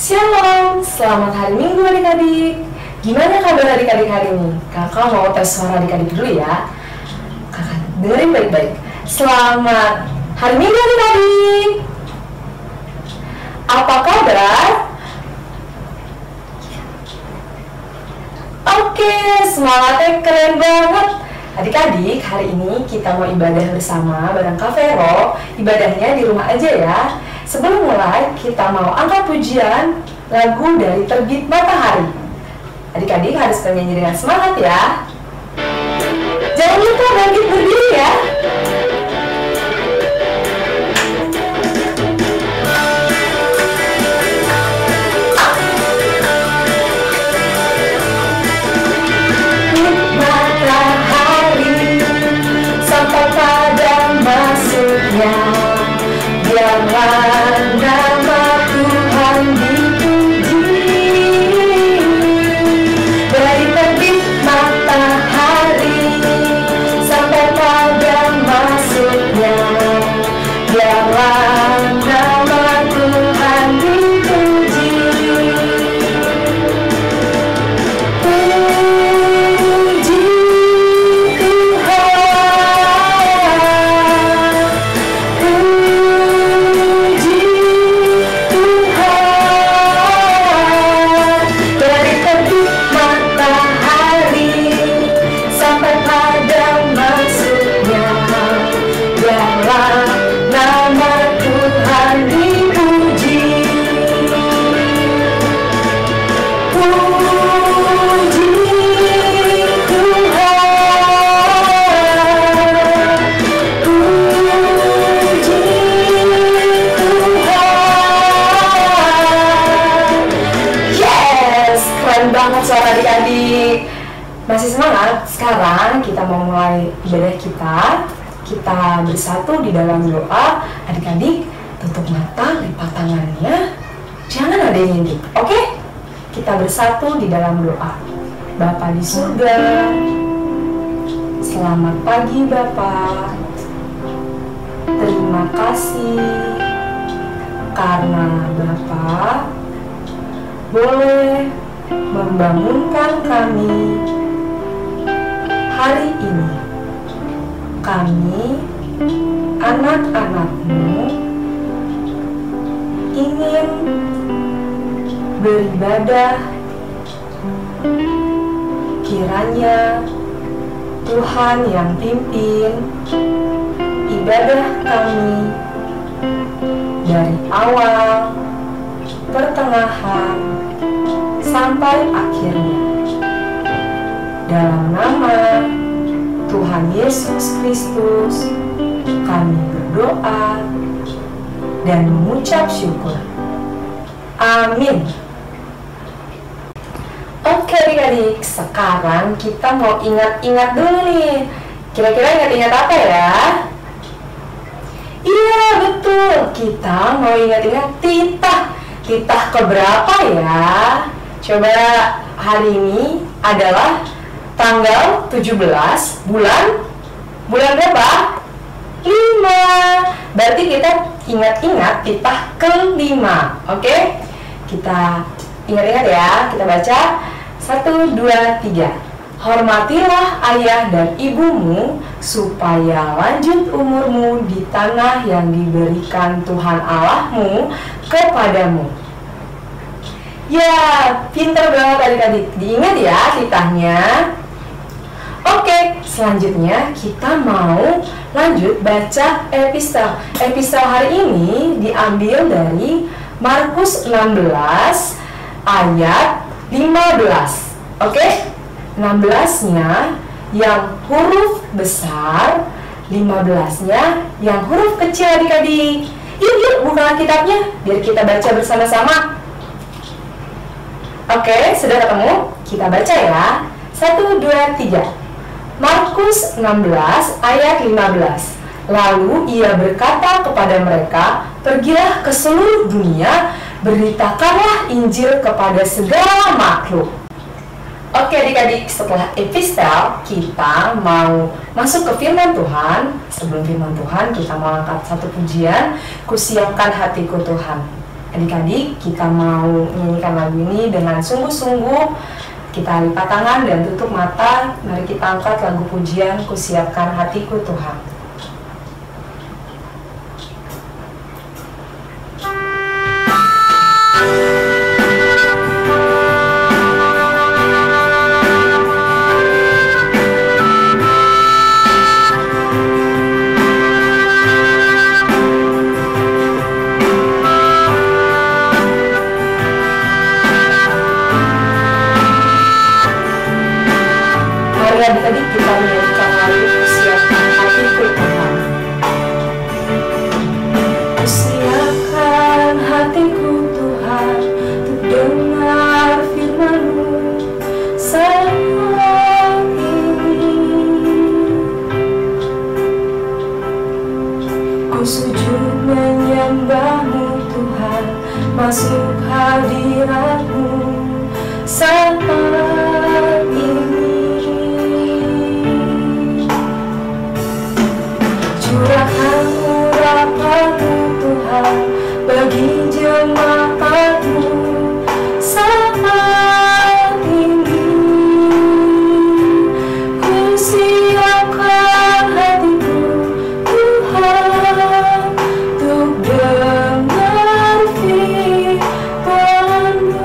Shalom, selamat hari Minggu adik-adik. Gimana kabar adik-adik hari ini? Kakak mau tes suara adik-adik dulu ya. Kakak dengerin baik-baik. Selamat hari Minggu adik-adik. Apa kabar? Oke, semangatnya keren banget. Adik-adik, hari ini kita mau ibadah bersama bareng Kak Vero. Ibadahnya di rumah aja ya. Sebelum mulai, kita mau angkat pujian lagu dari Terbit Matahari. Adik-adik harus bernyanyi dengan semangat ya. Jangan lupa bangkit berdiri ya. Matahari sampai pada masuknya, biarlah nama Tuhan dipuji. Dari terbit matahari sampai pada masuknya, biarlah nama Tuhan dipuji. Puji banget suara adik-adik. Masih semangat? Sekarang kita mau mulai ibadah kita. Kita bersatu di dalam doa. Adik-adik tutup mata, lipat tangannya, jangan ada yang ngintip. Oke? Kita bersatu di dalam doa. Bapa di surga, selamat pagi Bapa. Terima kasih karena Bapa boleh membangunkan kami hari ini. Kami, anak-anak-Mu, ingin beribadah. Kiranya Tuhan yang pimpin ibadah kami dari awal, pertengahan, sampai akhirnya. Dalam nama Tuhan Yesus Kristus kami berdoa dan mengucap syukur. Amin. Oke adik-adik, sekarang kita mau ingat-ingat dulu nih. Kira-kira ingat-ingat apa ya? Iya betul, kita mau ingat-ingat titah. Titah keberapa ya? Coba, hari ini adalah tanggal 17 bulan berapa? 5. Berarti kita ingat-ingat titah ke-5. Oke? Kita ingat-ingat ya. Kita baca 1, 2, 3. Hormatilah ayah dan ibumu supaya lanjut umurmu di tanah yang diberikan Tuhan Allahmu kepadamu. Ya, pintar banget adik-adik. Diingat ya titahnya. Oke, selanjutnya kita mau lanjut baca epistel. Epistel hari ini diambil dari Markus 16 ayat 15. Oke? 16-nya yang huruf besar, 15-nya yang huruf kecil adik-adik. Yuk buka kitabnya biar kita baca bersama-sama. Oke, sudah ketemu? Kita baca ya. 1, 2, 3. Markus 16 ayat 15. Lalu ia berkata kepada mereka, pergilah ke seluruh dunia, beritakanlah Injil kepada segala makhluk. Oke adik-adik, setelah epistel kita mau masuk ke firman Tuhan. Sebelum firman Tuhan kita mau angkat satu pujian, Kusiapkan hatiku Tuhan. Adik-adik, kita mau menyanyikan lagu ini dengan sungguh-sungguh. Kita lipat tangan dan tutup mata. Mari kita angkat lagu pujian, Kusiapkan Hatiku Tuhan. Adik-adik, kita menyanyikan lagu Kusiapkan Hatiku Tuhan. Kusiapkan hatiku Tuhan untuk dengar firman-Mu saat ini. Ku sujud menyembah-Mu Tuhan, masuk hadirat-Mu saat ini. Curahkan urapan-Mu Tuhan bagi jemaat-Mu saat ini. Ku siapkan hatiku Tuhan untuk dengar firman-Mu.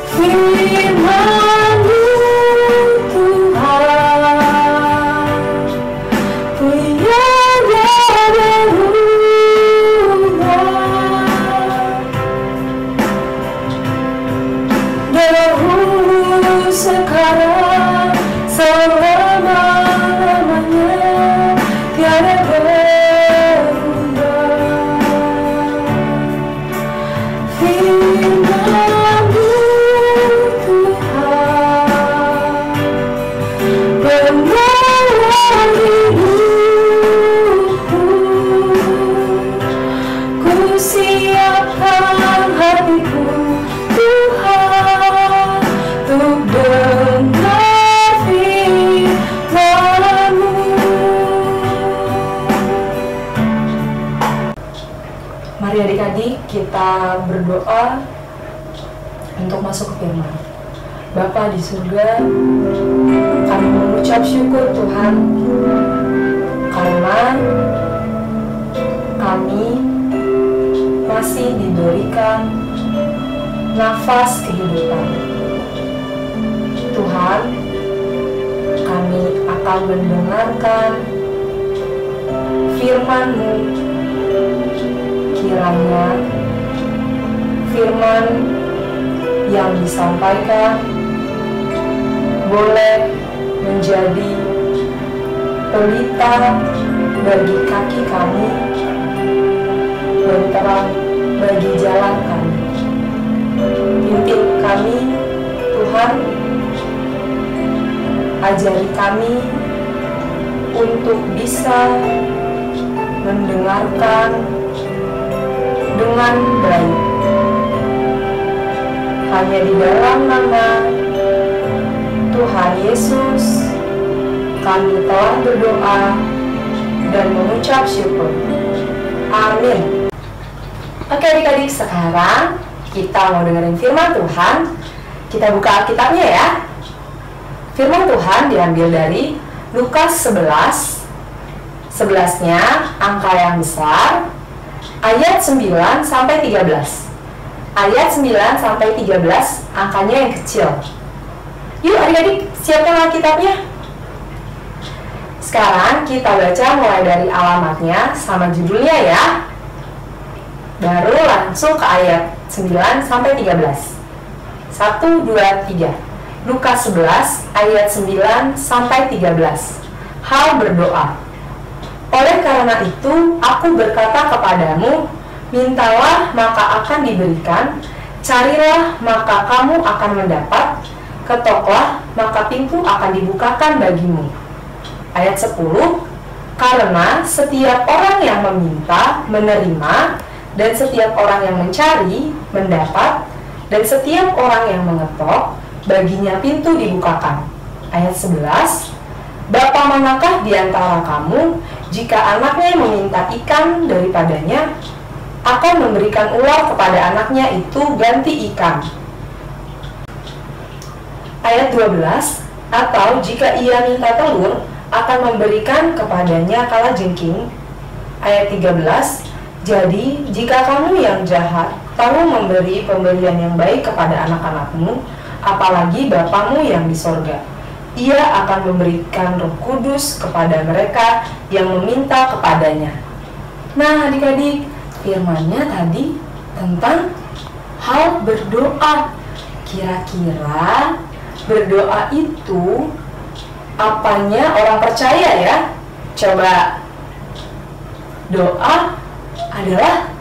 Firman-Mu sekarang selama-lamanya tiada berubah. Firman-Mu Tuhan penolong hidupku. Ku siapkan hatiku Tuhan untuk dengar firman-Mu. Mari adik-adik kita berdoa untuk masuk ke firman. Bapa di surga, kami mengucap syukur Tuhan karena kami masih diberikan nafas kehidupan. Tuhan, kami akan mendengarkan firman-Mu. Kiranya firman yang disampaikan boleh menjadi pelita bagi kaki kami dan terang bagi jalan kami. Pimpin kami, Tuhan, ajari kami untuk bisa mendengarkan dengan baik. Hanya di dalam nama Tuhan Yesus kami telah berdoa dan mengucap syukur. Amin. Oke adik-adik, sekarang kita mau dengerin firman Tuhan. Kita buka Alkitabnya ya. Firman Tuhan diambil dari Lukas 11. 11-nya angka yang besar, ayat 9 sampai 13. Ayat 9 sampai 13 angkanya yang kecil. Yuk adik-adik, siapkan Alkitabnya. Sekarang kita baca mulai dari alamatnya sama judulnya ya. Baru langsung ke ayat 9 sampai 13. 1, 2, 3. Lukas 11 ayat 9 sampai 13. Hal berdoa. Oleh karena itu, aku berkata kepadamu, mintalah maka akan diberikan, carilah maka kamu akan mendapat, ketoklah maka pintu akan dibukakan bagimu. Ayat 10, karena setiap orang yang meminta, menerima, dan setiap orang yang mencari, mendapat, dan setiap orang yang mengetok, baginya pintu dibukakan. Ayat 11, Bapa manakah di antara kamu jika anaknya meminta ikan daripadanya, akan memberikan ular kepada anaknya itu ganti ikan. Ayat 12, atau jika ia minta telur, akan memberikan kepadanya kalajengking. Ayat 13, jadi jika kamu yang jahat tahu memberi pemberian yang baik kepada anak-anakmu, apalagi Bapamu yang di sorga, Ia akan memberikan Roh Kudus kepada mereka yang meminta kepadanya. Nah adik-adik, firmannya tadi tentang hal berdoa. Kira-kira berdoa itu apanya orang percaya ya? Coba, doa adalah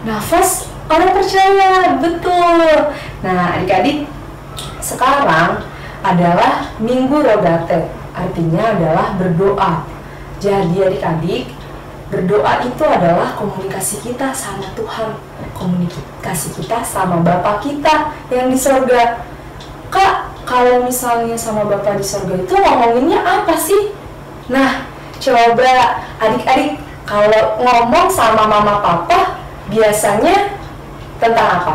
nafas orang percaya, betul. Nah adik-adik, sekarang adalah Minggu Rogate, artinya adalah berdoa. Jadi adik-adik, berdoa itu adalah komunikasi kita sama Tuhan, komunikasi kita sama Bapa kita yang di sorga. Kak, kalau misalnya sama Bapa di sorga itu ngomonginnya apa sih? Nah, coba adik-adik kalau ngomong sama mama papa biasanya tentang apa?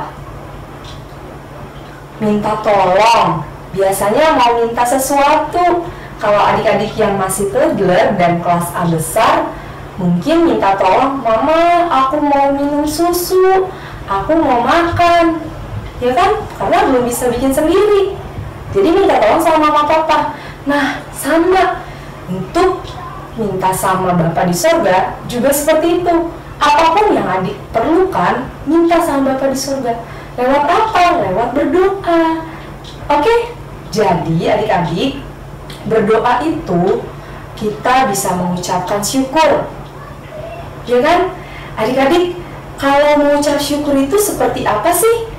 Minta tolong. Biasanya mau minta sesuatu. Kalau adik-adik yang masih toddler dan kelas A besar, mungkin minta tolong, mama aku mau minum susu, aku mau makan, ya kan? Karena belum bisa bikin sendiri, jadi minta tolong sama mama papa. Nah sama, untuk minta sama Bapa di sorga juga seperti itu. Apapun yang adik perlukan, minta sama Bapa di sorga. Lewat apa? Lewat berdoa. Oke? Jadi adik-adik, berdoa itu kita bisa mengucapkan syukur, ya kan? Adik-adik, kalau mengucap syukur itu seperti apa sih?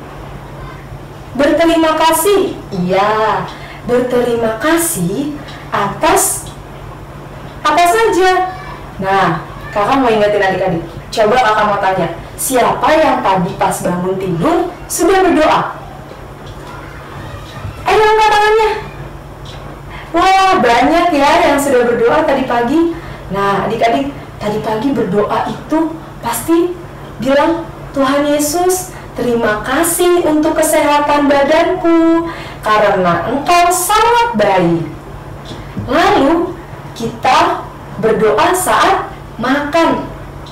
Berterima kasih. Iya, berterima kasih atas apa saja. Nah, kakak mau ingetin adik-adik. Coba kakak mau tanya, siapa yang tadi pas bangun tidur sudah berdoa? Ayo angkat tangannya. Wah, banyak ya yang sudah berdoa tadi pagi. Nah, adik-adik, tadi pagi berdoa itu pasti bilang, Tuhan Yesus, terima kasih untuk kesehatan badanku, karena Engkau sangat baik. Lalu, kita berdoa saat makan.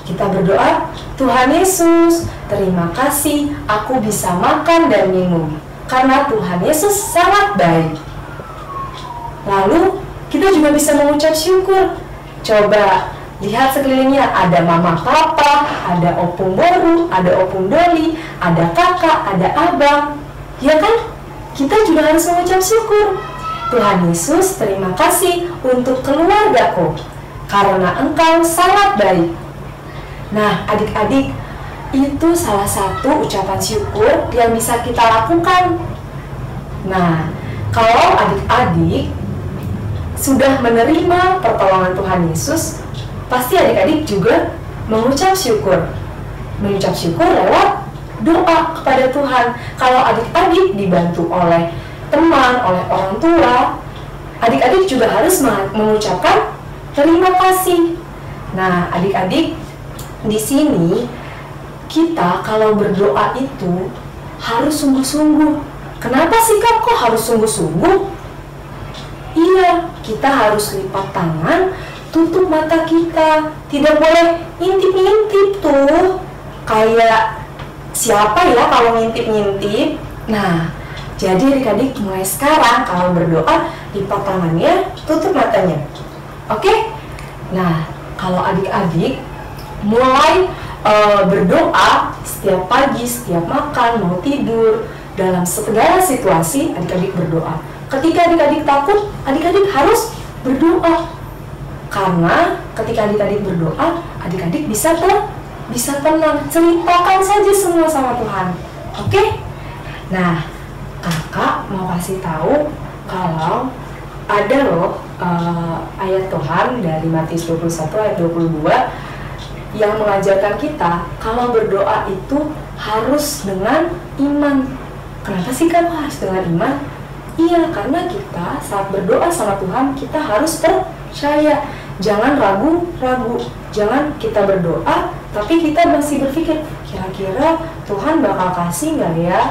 Kita berdoa, Tuhan Yesus, terima kasih aku bisa makan dan minum, karena Tuhan Yesus sangat baik. Lalu, kita juga bisa mengucap syukur. Coba lihat sekelilingnya, ada mama papa, ada opung boru, ada opung doli, ada kakak, ada abang. Ya kan? Kita juga harus mengucap syukur. Tuhan Yesus, terima kasih untuk keluargaku, karena Engkau sangat baik. Nah, adik-adik, itu salah satu ucapan syukur yang bisa kita lakukan. Nah, kalau adik-adik sudah menerima pertolongan Tuhan Yesus, pasti adik-adik juga mengucap syukur. Mengucap syukur lewat doa kepada Tuhan. Kalau adik-adik dibantu oleh teman, oleh orang tua, adik-adik juga harus mengucapkan terima kasih. Nah, adik-adik, di sini kita kalau berdoa itu harus sungguh-sungguh. Kenapa sih Kak, kok harus sungguh-sungguh? Iya, kita harus lipat tangan, tutup mata kita, tidak boleh ngintip-ngintip tuh. Kayak siapa ya kalau ngintip-ngintip? Nah, jadi adik-adik mulai sekarang kalau berdoa, lipat tangannya, tutup matanya. Oke? Nah, kalau adik-adik mulai berdoa setiap pagi, setiap makan, mau tidur, dalam segala situasi adik-adik berdoa. Ketika adik-adik takut, adik-adik harus berdoa. Karena ketika adik-adik berdoa, adik-adik bisa tenang. Ceritakan saja semua sama Tuhan. Oke? Nah, kakak mau kasih tahu kalau ada loh ayat Tuhan dari Matius 21 ayat 22 yang mengajarkan kita kalau berdoa itu harus dengan iman. Kenapa sih kan harus dengan iman? Iya, karena kita saat berdoa sama Tuhan, kita harus percaya. jangan ragu-ragu. Jangan kita berdoa tapi kita masih berpikir kira-kira Tuhan bakal kasih nggak ya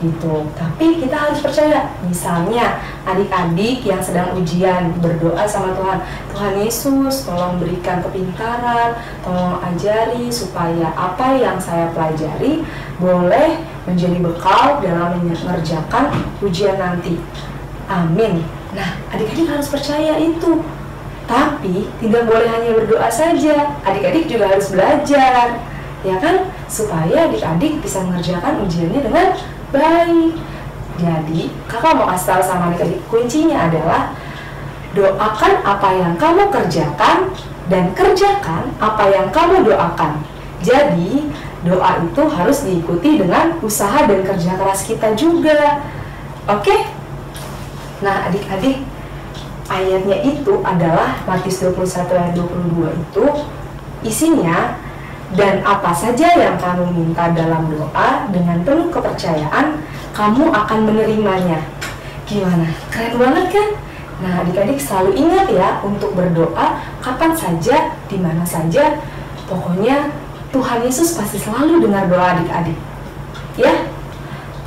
gitu. Tapi kita harus percaya. Misalnya adik-adik yang sedang ujian berdoa sama Tuhan, Tuhan Yesus tolong berikan kepintaran, tolong ajari supaya apa yang saya pelajari boleh menjadi bekal dalam mengerjakan ujian nanti. Amin. Nah, adik-adik harus percaya itu. Tapi tidak boleh hanya berdoa saja, adik-adik juga harus belajar, ya kan? Supaya adik-adik bisa mengerjakan ujiannya dengan baik. Jadi, kakak mau kasih tahu sama adik-adik, kuncinya adalah doakan apa yang kamu kerjakan dan kerjakan apa yang kamu doakan. Jadi, doa itu harus diikuti dengan usaha dan kerja keras kita juga. Oke? Nah, adik-adik, ayatnya itu adalah Matius 21 ayat 22 itu isinya, dan apa saja yang kamu minta dalam doa dengan penuh kepercayaan, kamu akan menerimanya. Gimana? Keren banget kan? Nah, adik-adik selalu ingat ya untuk berdoa kapan saja, di mana saja. Pokoknya Tuhan Yesus pasti selalu dengar doa adik-adik. Ya?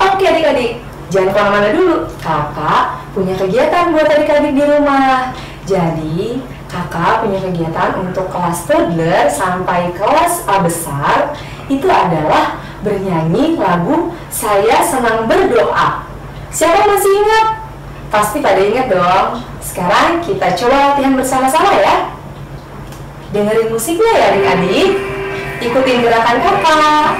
Oke adik-adik, jangan kemana-mana dulu. Kakak punya kegiatan buat adik-adik di rumah. Jadi, kakak punya kegiatan untuk kelas toddler sampai kelas A besar. Itu adalah bernyanyi lagu Saya Senang Berdoa. Siapa masih ingat? Pasti pada ingat dong. Sekarang kita coba latihan bersama-sama ya. Dengerin musiknya ya adik-adik. Ikutin gerakan kakak.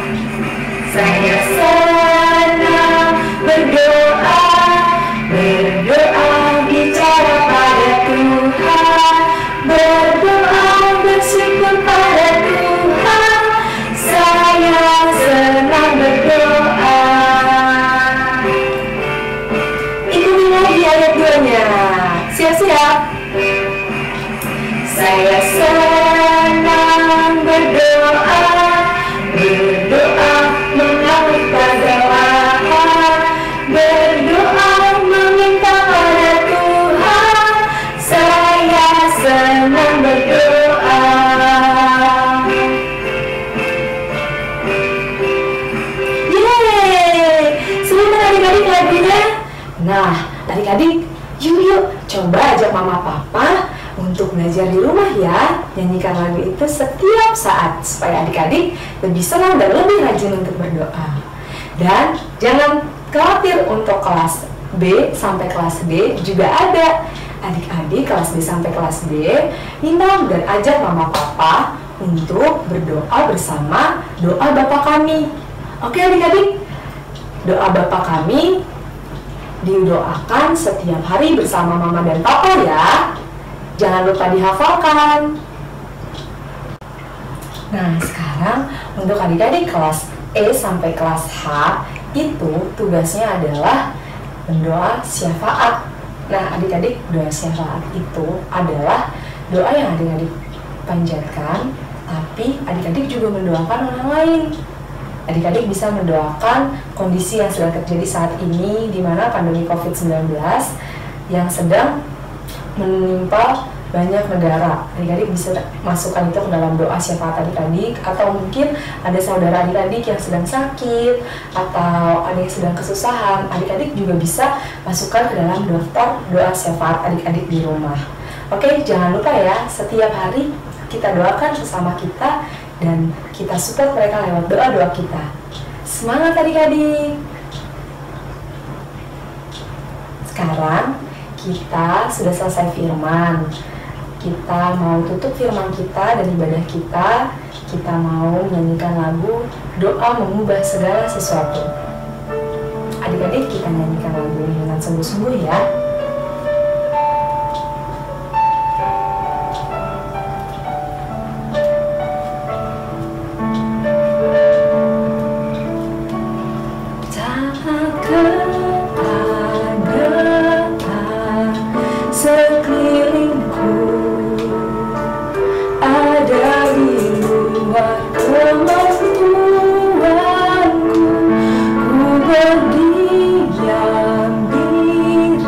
Saya senang berdoa, berdoa bicara pada Tuhan, berdoa bersyukur pada Tuhan. Saya senang berdoa. Ikutin lagi ayat 2-nya. Siap-siap. Saya senang berdoa, berdoa mengalir pada Allah, berdoa meminta pada Tuhan. Saya senang berdoa. Yeay, sebentar adik-adik lagunya. Nah, adik-adik, yuk coba ajak mama papa untuk belajar di rumah ya, nyanyikan lagu itu setiap saat supaya adik-adik lebih senang dan lebih rajin untuk berdoa. Dan jangan khawatir, untuk kelas B sampai kelas D juga ada. Adik-adik kelas B sampai kelas D minta dan ajak mama papa untuk berdoa bersama doa Bapa Kami. Oke adik-adik, doa Bapa Kami didoakan setiap hari bersama mama dan papa ya. Jangan lupa dihafalkan. Nah, sekarang untuk adik-adik kelas E sampai kelas H itu tugasnya adalah mendoa syafaat. Nah, adik-adik, doa syafaat itu adalah doa yang adik-adik panjatkan, tapi adik-adik juga mendoakan orang lain. Adik-adik bisa mendoakan kondisi yang sedang terjadi saat ini, di mana pandemi COVID-19 yang sedang menimpa banyak negara. Adik-adik bisa masukkan itu ke dalam doa syafaat adik-adik, atau mungkin ada saudara adik-adik yang sedang sakit atau ada yang sedang kesusahan, adik-adik juga bisa masukkan ke dalam daftar doa syafaat adik-adik di rumah. Oke, jangan lupa ya, setiap hari kita doakan sesama kita dan kita support mereka lewat doa-doa kita. Semangat adik-adik. Sekarang kita sudah selesai firman. Kita mau tutup firman kita dan ibadah kita. Kita mau menyanyikan lagu Doa Mengubah Segala Sesuatu. Adik-adik, kita nyanyikan lagu ini dengan sungguh-sungguh ya. Berdiam diri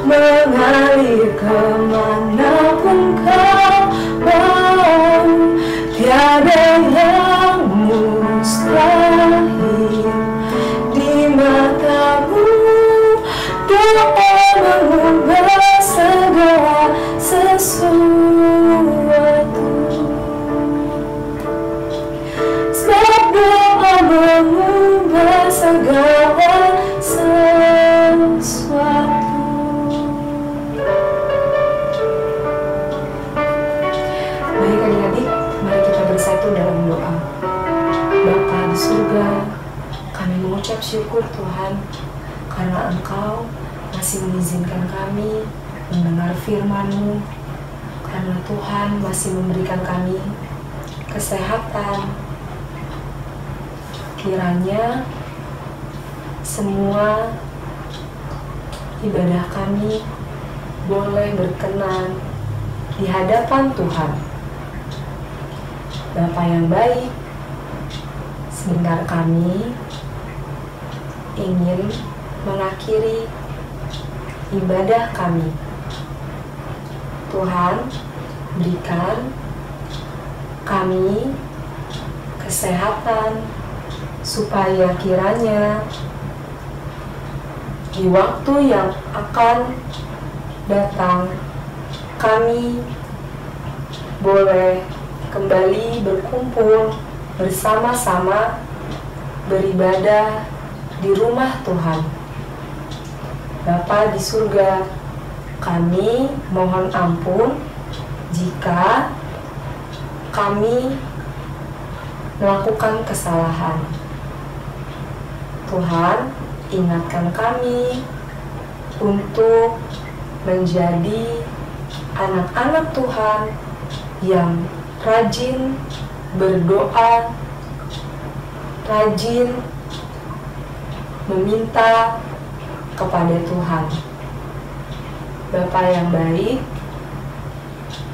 mengalir kemanapun kau mau. Tiada yang mustahil di matamu. Doa mengubah segala sesuatu. Sebab doa mengubah segala sesuatu. Baik adik-adik, mari kita bersatu dalam doa. Bapa di surga, kami mengucap syukur Tuhan karena Engkau masih mengizinkan kami mendengar firman-Mu, karena Tuhan masih memberikan kami kesehatan. Kiranya semua ibadah kami boleh berkenan di hadapan Tuhan. Bapa yang baik, sebentar kami ingin mengakhiri ibadah kami. Tuhan, berikan kami kesehatan, supaya kiranya di waktu yang akan datang kami boleh kembali berkumpul bersama-sama beribadah di rumah Tuhan. Bapa di surga, kami mohon ampun jika kami melakukan kesalahan. Tuhan, ingatkan kami untuk menjadi anak-anak Tuhan yang rajin berdoa, rajin meminta kepada Tuhan. Bapa yang baik,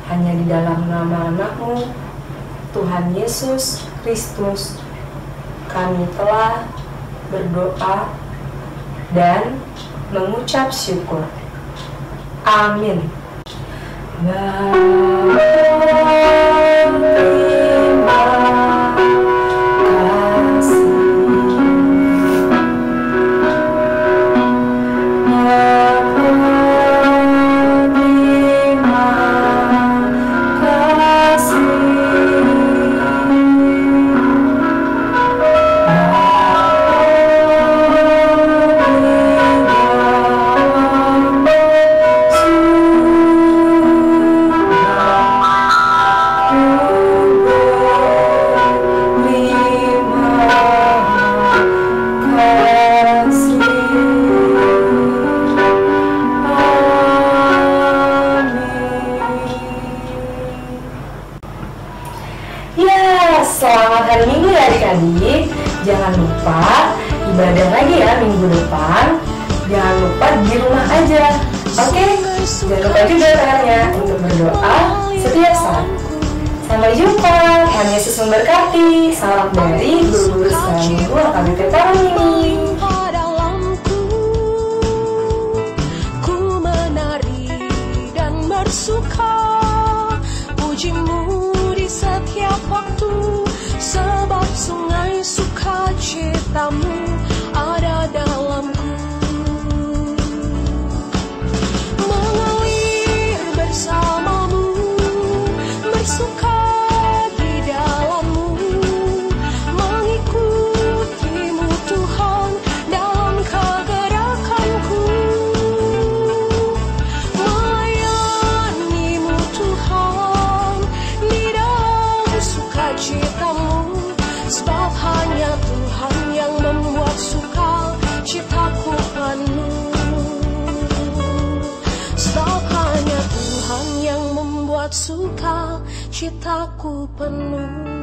hanya di dalam nama anak-Mu, Tuhan Yesus Kristus, kami telah berdoa dan mengucap syukur. Amin. Selamat hari Minggu ya adik-adik. Jangan lupa ibadah lagi ya minggu depan. Jangan lupa di rumah aja. Oke? Jangan lupa juga caranya untuk berdoa setiap saat. Sampai jumpa. Tuhan Yesus memberkati. Salam dari guru-guru sekolah minggu AKBP Taman Mini. Ku menari dan bersuka, pujimu di setiap waktu. Sebab sungai sukacitamu ada dalamku, mengalir bersamamu, bersuka di dalammu, mengikutimu Tuhan dalam kegerakanku, melayanimu Tuhan di dalam sukacitamu. Sebab hanya Tuhan yang membuat suka citaku penuh. Sebab hanya Tuhan yang membuat suka citaku penuh.